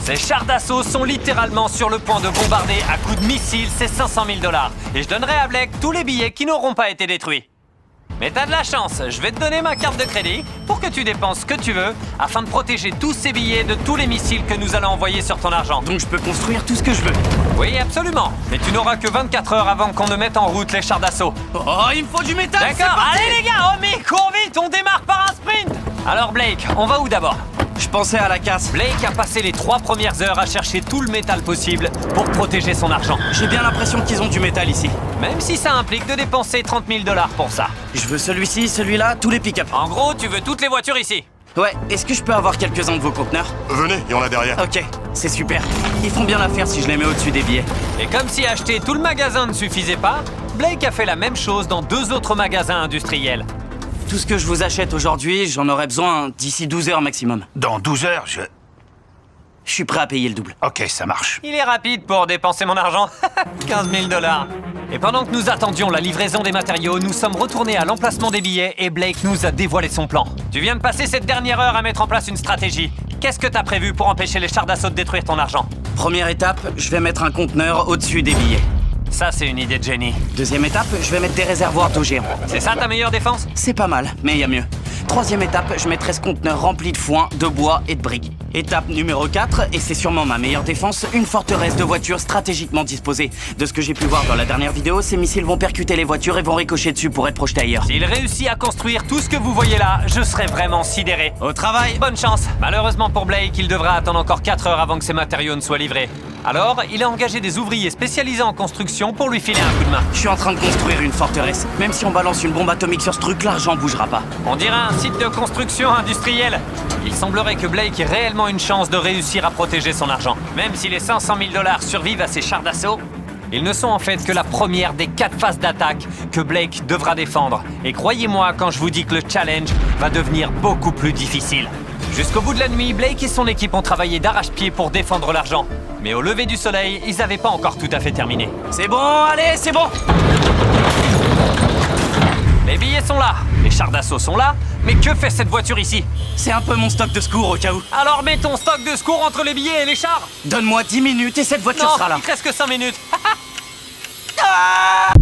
Ces chars d'assaut sont littéralement sur le point de bombarder à coups de missiles ces 500 000 $. Et je donnerai à Blake tous les billets qui n'auront pas été détruits. Mais t'as de la chance, je vais te donner ma carte de crédit pour que tu dépenses ce que tu veux afin de protéger tous ces billets de tous les missiles que nous allons envoyer sur ton argent. Donc je peux construire tout ce que je veux. Oui, absolument. Mais tu n'auras que 24 heures avant qu'on ne mette en route les chars d'assaut. Oh, il me faut du métal. D'accord, allez les gars, oh mais cours vite, on démarre par un sprint. Alors Blake, on va où d'abord? Je pensais à la casse. Blake a passé les 3 premières heures à chercher tout le métal possible pour protéger son argent. J'ai bien l'impression qu'ils ont du métal ici. Même si ça implique de dépenser 30 000 $ pour ça. Je veux celui-ci, celui-là, tous les pick-up. En gros, tu veux toutes les voitures ici. Ouais, est-ce que je peux avoir quelques-uns de vos conteneurs? Venez, il y en a derrière. Ok, c'est super. Ils font bien l'affaire si je les mets au-dessus des billets. Et comme si acheter tout le magasin ne suffisait pas, Blake a fait la même chose dans 2 autres magasins industriels. Tout ce que je vous achète aujourd'hui, j'en aurai besoin d'ici 12 heures maximum. Dans 12 heures, Je suis prêt à payer le double. Ok, ça marche. Il est rapide pour dépenser mon argent. 15 000 $. Et pendant que nous attendions la livraison des matériaux, nous sommes retournés à l'emplacement des billets et Blake nous a dévoilé son plan. Tu viens de passer cette dernière heure à mettre en place une stratégie. Qu'est-ce que t'as prévu pour empêcher les chars d'assaut de détruire ton argent? Première étape, je vais mettre un conteneur au-dessus des billets. Ça, c'est une idée de génie. Deuxième étape, je vais mettre des réservoirs d'eau géants. C'est ça ta meilleure défense? C'est pas mal, mais il y a mieux. Troisième étape, je mettrai ce conteneur rempli de foin, de bois et de briques. Étape numéro 4, et c'est sûrement ma meilleure défense, une forteresse de voitures stratégiquement disposée. De ce que j'ai pu voir dans la dernière vidéo, ces missiles vont percuter les voitures et vont ricocher dessus pour être projetés ailleurs. S'il réussit à construire tout ce que vous voyez là, je serai vraiment sidéré. Au travail! Bonne chance. Malheureusement pour Blake, il devra attendre encore 4 heures avant que ses matériaux ne soient livrés. Alors, il a engagé des ouvriers spécialisés en construction pour lui filer un coup de main. Je suis en train de construire une forteresse. Même si on balance une bombe atomique sur ce truc, l'argent bougera pas. On dirait un site de construction industrielle. Il semblerait que Blake ait réellement une chance de réussir à protéger son argent. Même si les 500 000 $ survivent à ses chars d'assaut, ils ne sont en fait que la première des 4 phases d'attaque que Blake devra défendre. Et croyez-moi quand je vous dis que le challenge va devenir beaucoup plus difficile. Jusqu'au bout de la nuit, Blake et son équipe ont travaillé d'arrache-pied pour défendre l'argent. Mais au lever du soleil, ils n'avaient pas encore tout à fait terminé. C'est bon, allez, c'est bon! Les billets sont là, les chars d'assaut sont là, mais que fait cette voiture ici? C'est un peu mon stock de secours au cas où. Alors mets ton stock de secours entre les billets et les chars. Donne-moi 10 minutes et cette voiture Non, sera là. il te reste que 5 minutes. Ah!